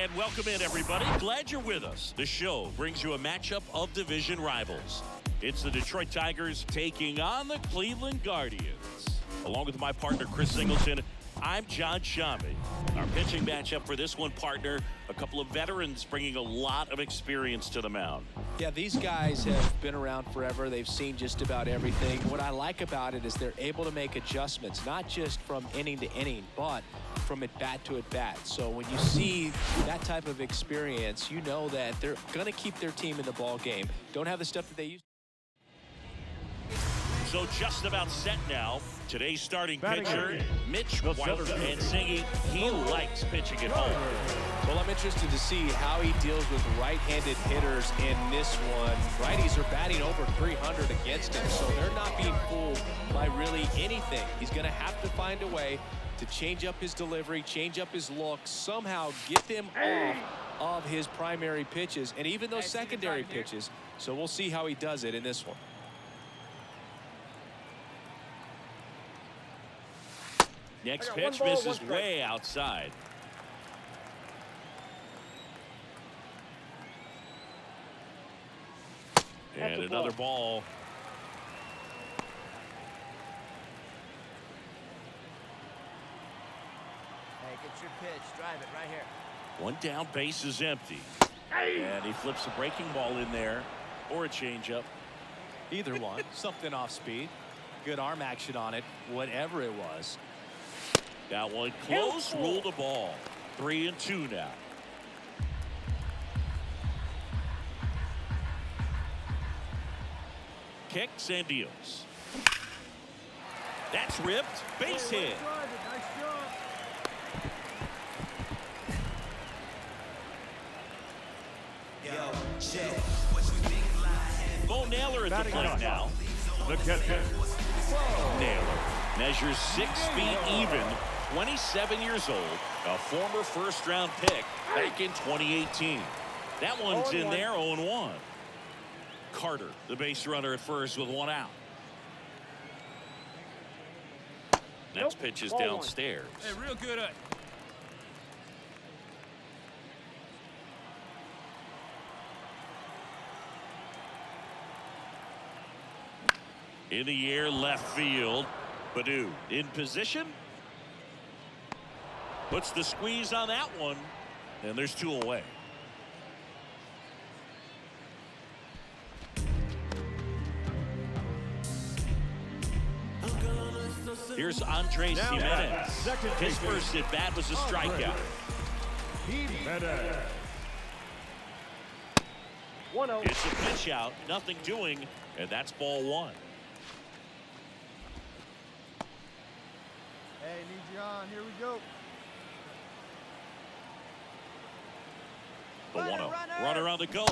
And welcome in, everybody. Glad you're with us. The show brings you a matchup of division rivals. It's the Detroit Tigers taking on the Cleveland Guardians. Along with my partner, Chris Singleton, I'm John Shambi. Our pitching matchup for this one, partner, a couple of veterans bringing a lot of experience to the mound. Yeah, these guys have been around forever. They've seen just about everything. What I like about it is they're able to make adjustments, not just from inning to inning, but from at bat to at bat. So when you see that type of experience, you know that they're going to keep their team in the ball game. Don't have the stuff that they used. So just about set now. Today's starting pitcher, Mitch White, and Singy, he likes pitching at home. Well, I'm interested to see how he deals with right-handed hitters in this one. Righties are batting over 300 against him, so they're not being fooled by really anything. He's going to have to find a way to change up his delivery, change up his look, somehow get them off of his primary pitches and even those secondary pitches. So we'll see how he does it in this one. Next pitch misses way outside. And another ball. Hey, get your pitch. Drive it right here. One down, base is empty. And he flips a breaking ball in there or a changeup. Either one. Something off speed. Good arm action on it, whatever it was. That one close, ruled the ball. 3-2 now. Kicks and deals. That's ripped. Base hit. Bo Naylor at the plate now. The catcher. Naylor measures 6 feet even. 27 years old, a former first-round pick back in 2018. That one's in there, 0-1. Carter, the base runner at first with one out. Next pitch is downstairs. Hey, real good. In the air, left field. Badu in position. Puts the squeeze on that one, and there's 2 away. Here's Andres Jimenez. His first at bat was a strikeout. It's a pitch out, nothing doing, and that's ball 1. Hey, need you on. Here we go. The 1-0. Runner on the go.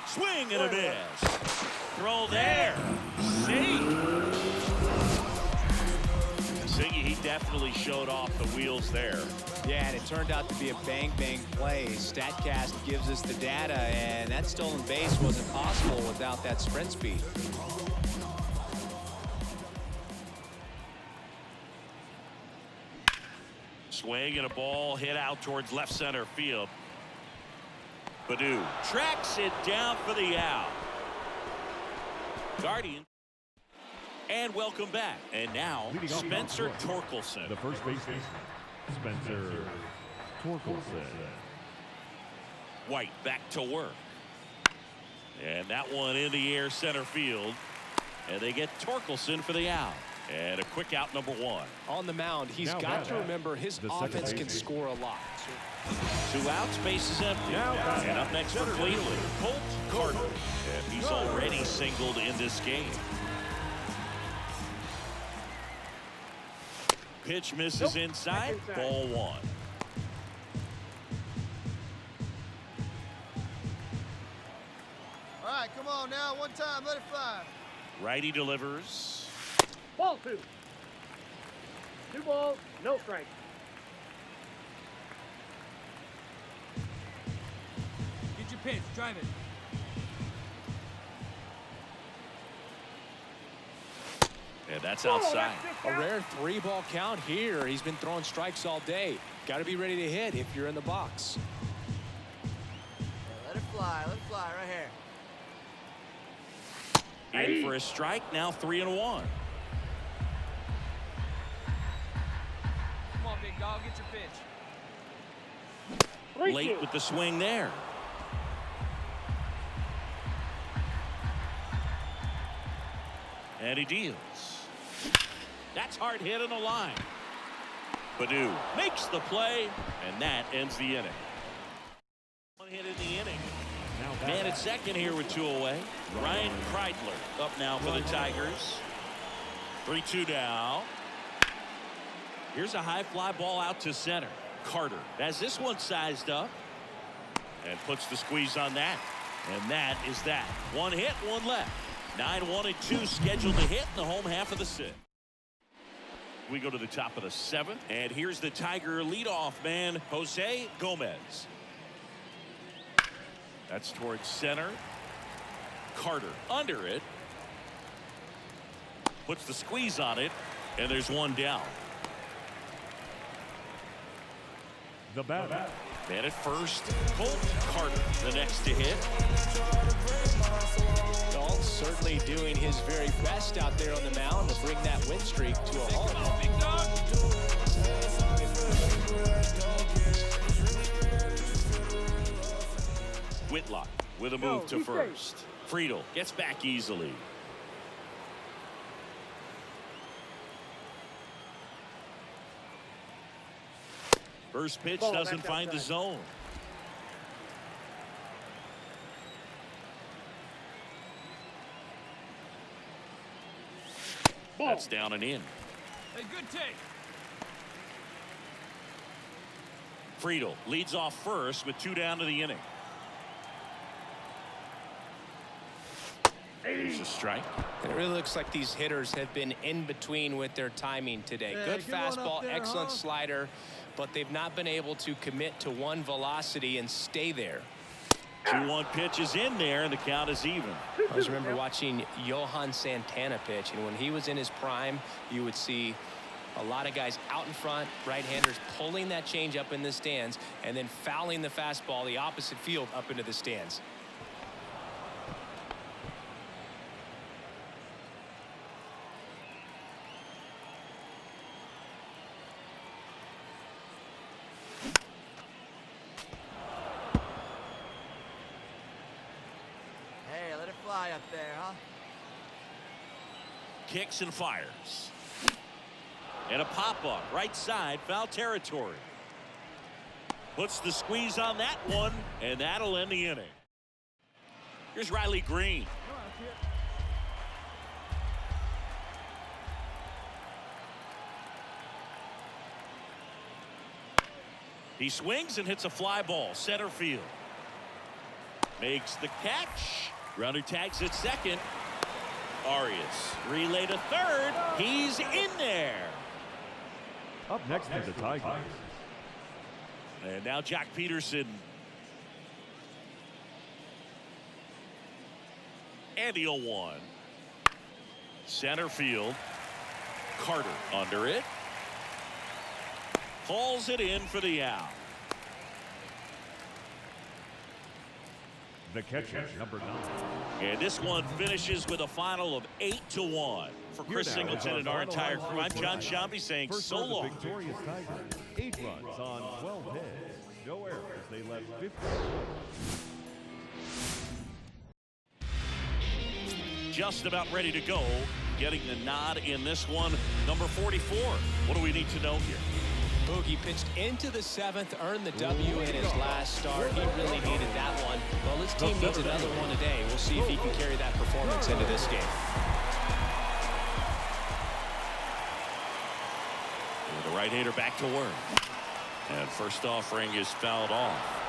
Swing and a miss. Throw there. Singy, he definitely showed off the wheels there. Yeah, and it turned out to be a bang-bang play. StatCast gives us the data, and that stolen base wasn't possible without that sprint speed. Swing and a ball hit out towards left center field. Badu tracks it down for the out. Guardian. And welcome back. And now Spencer Torkelson. The first baseman, Spencer Torkelson. White back to work. And that one in the air center field. And they get Torkelson for the out. And a quick out, number 1. On the mound, he's got to remember his offense can score a lot. 2 outs, base is empty. And up next for Cleveland, Colt Carter. And he's already singled in this game. Pitch misses inside, ball 1. All right, come on now. One time. Let it fly. Righty delivers. Ball 2. 2 balls, no strike. Get your pitch, drive it. And that's outside. A rare 3-ball count here. He's been throwing strikes all day. Got to be ready to hit if you're in the box. Let it fly right here. In for a strike, now 3-1. Come on, big dog, get your pitch. Late with the swing there. And he deals. That's hard hit in the line. Badu makes the play, and that ends the inning. One hit in the inning. Man at second here with 2 away. Ryan Kreidler up now for the Tigers. 3-2 now. Here's a high fly ball out to center. Carter has this one sized up and puts the squeeze on that. And that is that. 1 hit, 1 left. 9-1-2 scheduled to hit in the home half of the 6th. We go to the top of the 7th, and here's the Tiger leadoff man, Jose Gomez. That's towards center. Carter under it. Puts the squeeze on it, and there's 1 down. The batter. Man at first, Colt Carter, the next to hit. Galt certainly doing his very best out there on the mound to bring that win streak to a halt. Big dog. Whitlock with a move to first. Friedel gets back easily. First pitch doesn't find the zone. That's down and in. Hey, good take. Friedel leads off first with 2 down to the inning. There's a strike. And it really looks like these hitters have been in between with their timing today. Yeah, good good one fastball, up there, excellent huh? slider, but they've not been able to commit to one velocity and stay there. 2-1 pitch is in there, and the count is even. I always remember watching Johan Santana pitch, and when he was in his prime, you would see a lot of guys out in front, right-handers pulling that change up in the stands, and then fouling the fastball the opposite field up into the stands. Hey, let it fly up there, huh? Kicks and fires. And a pop-up, right side, foul territory. Puts the squeeze on that one, and that'll end the inning. Here's Riley Green. He swings and hits a fly ball, center field. Makes the catch. Runner tags at second. Arias relay to third. He's in there. Up next is the Tigers. And now Jack Peterson. And the 0-1. Center field. Carter under it. Hauls it in for the out. The catcher, number 9. And this one finishes with a final of 8-1. For Chris Singleton and our entire crew, I'm John Shambi saying so long. Victorious Tigers, 8 runs on 12 hits. No errors. They left 50. Just about ready to go. Getting the nod in this one, number 44. What do we need to know here? Boogie pitched into the 7th, earned the W in his last start. He really needed that one. Well, his team needs another one today. We'll see if he can carry that performance into this game. The right-hander back to work. And first offering is fouled off.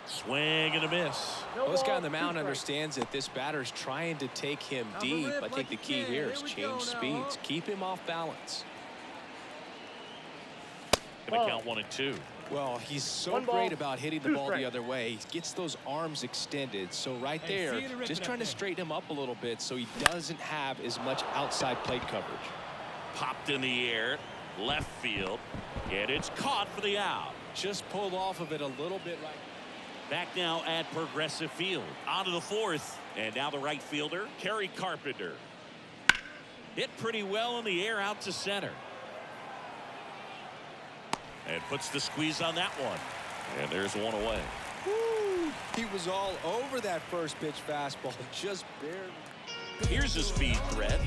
Swing and a miss. Well, this guy on the mound understands that this batter's trying to take him deep. I think the key here is change speeds. Keep him off balance. Gonna count 1 and 2. Well, he's so great about hitting the ball the other way. He gets those arms extended. So right there, just trying to straighten him up a little bit so he doesn't have as much outside plate coverage. Popped in the air, left field, and it's caught for the out. Just pulled off of it a little bit right. Back now at Progressive Field. On to the fourth. And now the right fielder, Kerry Carpenter. Hit pretty well in the air out to center. And puts the squeeze on that one. And there's one away. Woo! He was all over that first pitch fastball. Just barely. Here's a speed threat.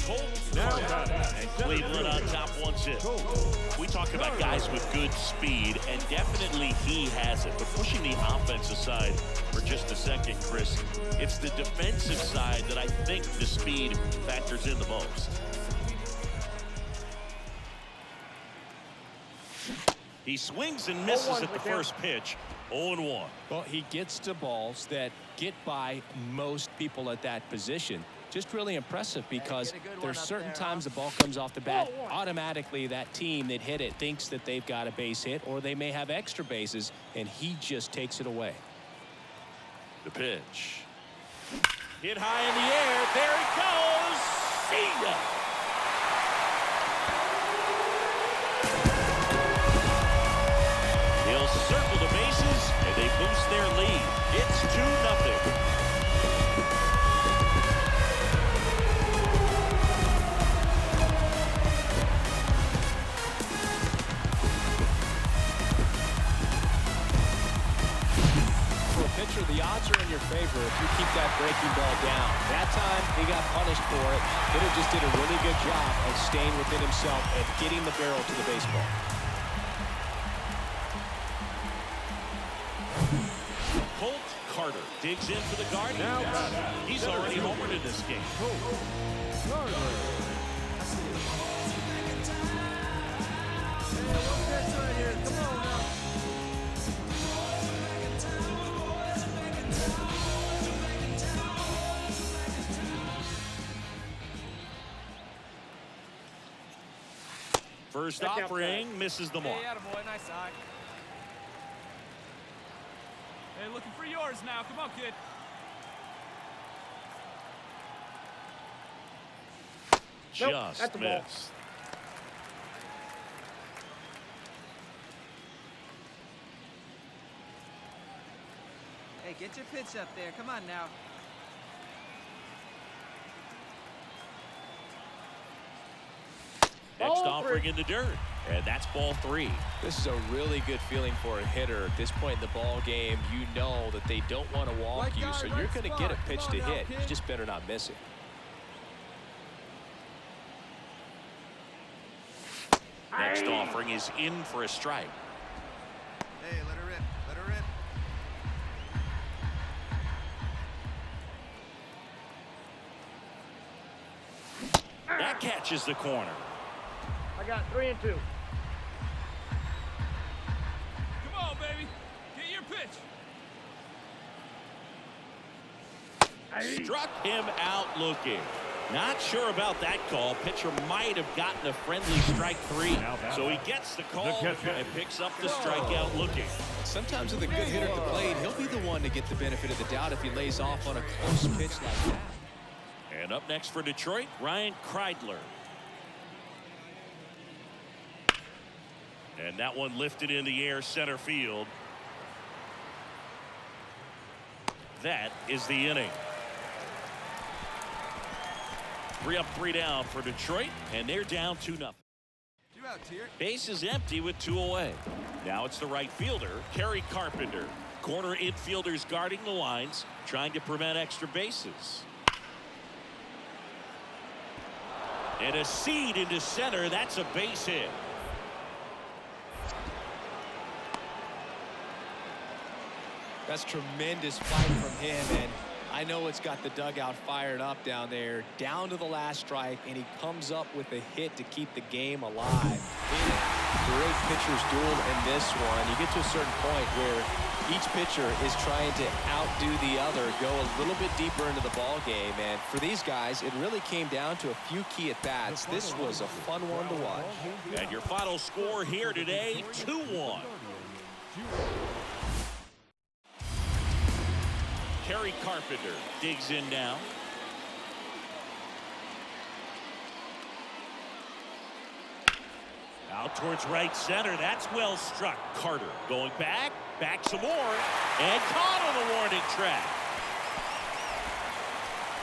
And Cleveland on top 1-0. We talk about guys with good speed, and definitely he has it. But pushing the offense aside for just a second, Chris, it's the defensive side that I think the speed factors in the most. He swings and misses at the first pitch. 0-1. Well, he gets to balls that get by most people at that position. Just really impressive because there's certain times the ball comes off the bat. Automatically, that team that hit it thinks that they've got a base hit, or they may have extra bases, and he just takes it away. The pitch. Hit high in the air. There it goes. See ya. He'll circle the bases, and they boost their lead. It's 2-0. The odds are in your favor if you keep that breaking ball down. That time, he got punished for it. Hitter just did a really good job of staying within himself and getting the barrel to the baseball. Colt Carter digs in for the Guardians. He's already homered in this game. First offering misses the mark. Hey, attaboy, nice eye. Hey, looking for yours now. Come on, kid. Just missed. Hey, get your pitch up there. Come on now. Next offering in the dirt. And that's ball 3. This is a really good feeling for a hitter. At this point in the ball game, you know that they don't want to walk you, so you're going to get a pitch to hit. You just better not miss it. Next offering is in for a strike. Hey, let her rip. Let her rip. That catches the corner. I got 3 and 2. Come on, baby. Get your pitch. Struck him out looking. Not sure about that call. Pitcher might have gotten a friendly strike 3. So he gets the call and picks up the strikeout looking. Sometimes with a good hitter at the plate, he'll be the one to get the benefit of the doubt if he lays off on a close pitch like that. And up next for Detroit, Ryan Kreidler. And that one lifted in the air center field. That is the inning. 3 up, 3 down for Detroit, and they're down 2-0. 2 outs here. Base is empty with 2 away. Now it's the right fielder, Kerry Carpenter. Corner infielders guarding the lines, trying to prevent extra bases. And a seed into center. That's a base hit. That's tremendous fight from him, and I know it's got the dugout fired up down there, down to the last strike, and he comes up with a hit to keep the game alive. Great pitcher's duel in this one. You get to a certain point where each pitcher is trying to outdo the other, go a little bit deeper into the ball game, and for these guys, it really came down to a few key at-bats. This was a fun one to watch. And your final score here today, 2-1. Kerry Carpenter digs in now. Out towards right center. That's well struck. Carter going back some more, and caught on the warning track.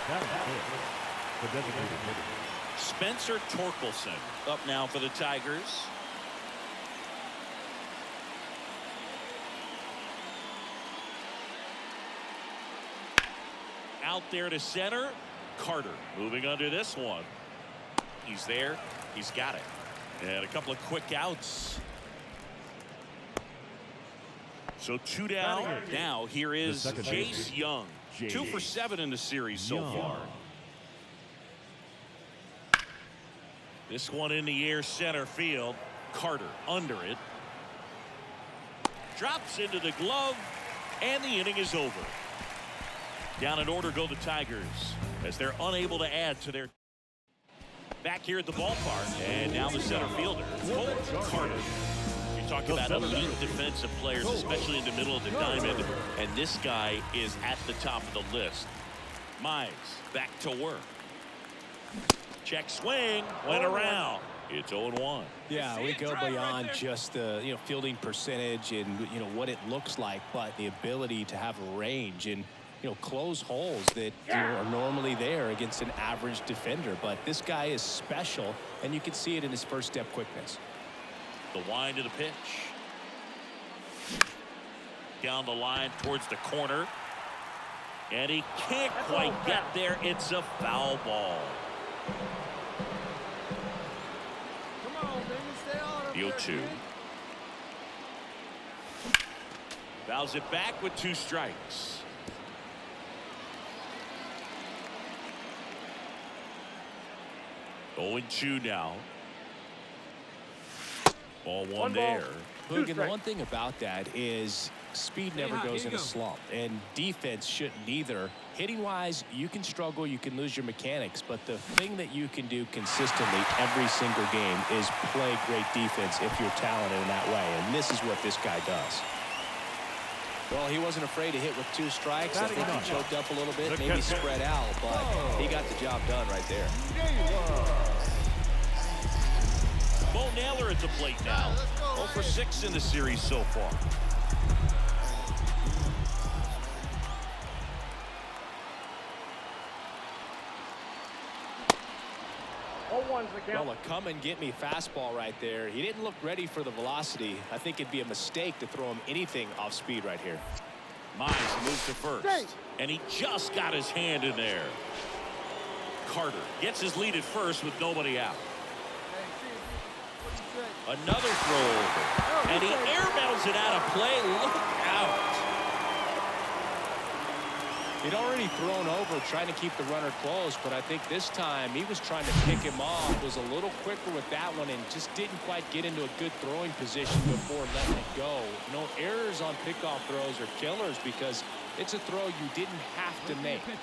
That is it. The designated hitter. Spencer Torkelson up now for the Tigers. Out there to center. Carter moving under this one. He's there. He's got it. And a couple of quick outs. So 2 down. Now here is Jace Young. 2 for 7 in the series so far. This one in the air center field. Carter under it. Drops into the glove. And the inning is over. Down in order go the Tigers as they're unable to add to their. Back here at the ballpark. And now the center fielder, Colt Carter. You talk about elite defensive players, especially in the middle of the diamond. And this guy is at the top of the list. Mize back to work. Check swing. Went around. It's 0-1. Yeah, we go beyond just the fielding percentage and what it looks like, but the ability to have range and close holes that are normally there against an average defender. But this guy is special, and you can see it in his first step quickness. The wind of the pitch. Down the line towards the corner. And he can't quite get there. It's a foul ball. Come on, baby, stay on him. The 0-2. Fouls it back with 2 strikes. Going 2 now. Ball one there. Look, and the one thing about that is speed never goes in a slump, and defense shouldn't either. Hitting wise, you can struggle, you can lose your mechanics, but the thing that you can do consistently every single game is play great defense if you're talented in that way, and this is what this guy does. Well, he wasn't afraid to hit with 2 strikes. I think he choked up a little bit, maybe spread out, but he got the job done right there. Bo Naylor at the plate now. 0 for 6 in the series so far. Well, a come and get me fastball right there. He didn't look ready for the velocity. I think it'd be a mistake to throw him anything off speed right here. Mize moves to first. And he just got his hand in there. Carter gets his lead at first with nobody out. Another throw over. And he airmails it out of play. Look out. He'd already thrown over trying to keep the runner close, but I think this time he was trying to pick him off, was a little quicker with that one, and just didn't quite get into a good throwing position before letting it go. No errors on pickoff throws are killers because it's a throw you didn't have to make. Here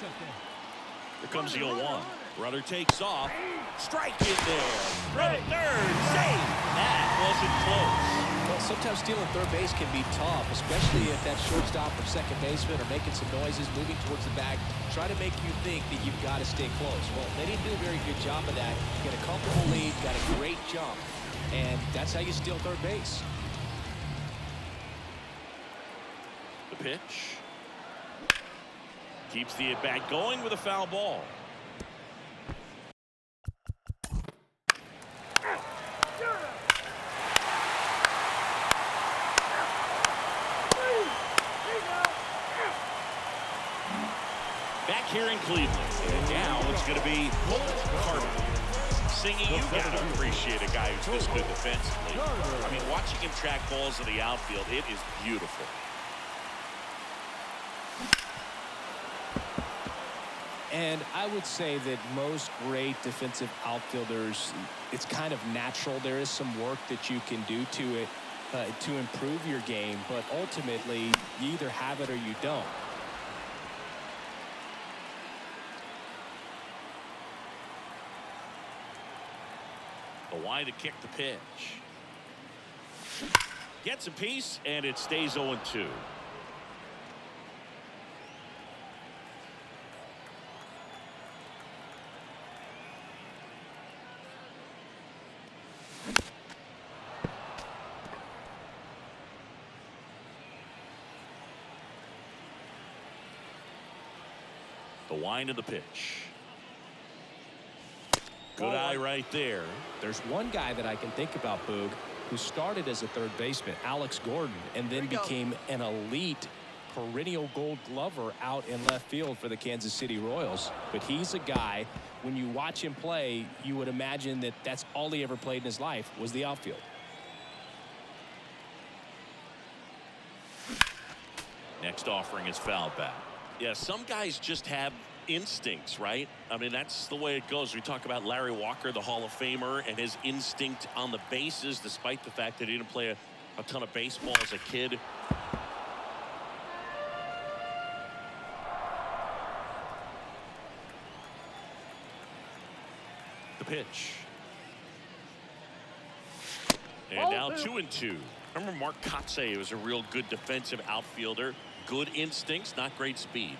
comes the 0-1. Runner takes off. Strike in there. Run at third. Safe. That wasn't close. Well, sometimes stealing third base can be tough, especially if that shortstop or second baseman are making some noises, moving towards the bag, try to make you think that you've got to stay close. Well, they didn't do a very good job of that. Get a comfortable lead, got a great jump, and that's how you steal third base. The pitch. Keeps the at-bat going with a foul ball. Back here in Cleveland. And now it's going to be Colt Carter. Singing, you got to appreciate a guy who's this good defensively. I mean, watching him track balls in the outfield, it is beautiful. And I would say that most great defensive outfielders, it's kind of natural. There is some work that you can do to it to improve your game, but ultimately you either have it or you don't. The wide to kick the pitch. Gets a piece, and it stays 0-2. The wind of the pitch. Good eye right there. There's one guy that I can think about, Boog, who started as a third baseman, Alex Gordon, and then became an elite perennial Gold Glover out in left field for the Kansas City Royals. But he's a guy, when you watch him play, you would imagine that that's all he ever played in his life was the outfield. Next offering is fouled back. Yeah, some guys just have instincts, right? I mean, that's the way it goes. We talk about Larry Walker, the Hall of Famer, and his instinct on the bases, despite the fact that he didn't play a ton of baseball as a kid. The pitch. And now 2-2. Remember Mark Kotsay was a real good defensive outfielder. Good instincts, not great speed.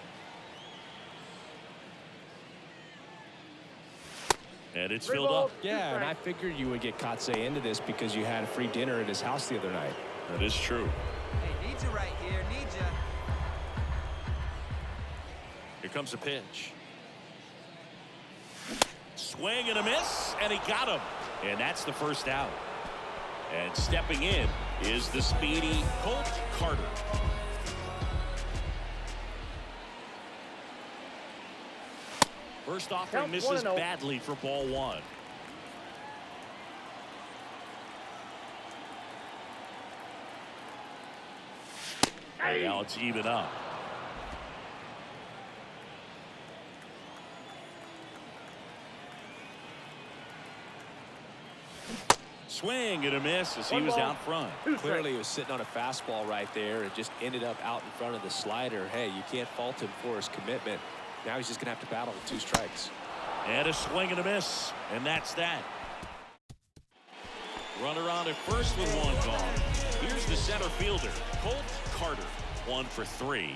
And it's filled up. Yeah, and I figured you would get Kotsay into this because you had a free dinner at his house the other night. That is true. Hey, need you right here. Need you. Here comes the pitch. Swing and a miss, and he got him. And that's the first out. And stepping in is the speedy Colt Carter. First offering misses badly for ball one. And now it's even up. Swing and a miss as he was out front. Clearly, he was sitting on a fastball right there. It just ended up out in front of the slider. Hey, you can't fault him for his commitment. Now he's just going to have to battle with 2 strikes. And a swing and a miss. And that's that. Runner on at first with 1 gone. Here's the center fielder, Colt Carter. 1 for 3.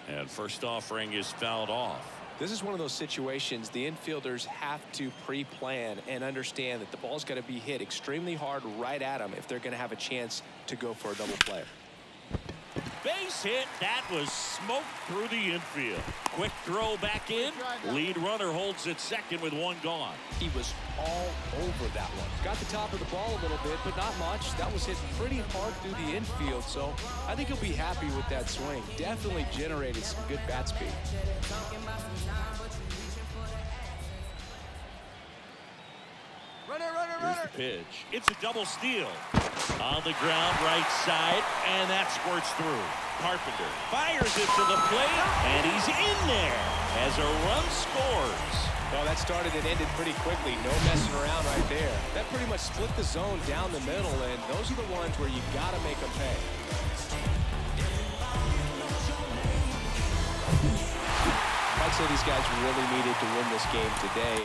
And first offering is fouled off. This is one of those situations the infielders have to pre-plan and understand that the ball's got to be hit extremely hard right at them if they're going to have a chance to go for a double play. Base hit. That was smoked through the infield. Quick throw back in. Lead runner holds at second with 1 gone. He was all over that one. Got the top of the ball a little bit, but not much. That was hit pretty hard through the infield, so I think he'll be happy with that swing. Definitely generated some good bat speed. Here's the pitch. It's a double steal. On the ground, right side, and that squirts through. Carpenter fires it to the plate, and he's in there as a run scores. Well, that started and ended pretty quickly. No messing around right there. That pretty much split the zone down the middle, and those are the ones where you got to make them pay. I'd say these guys really needed to win this game today.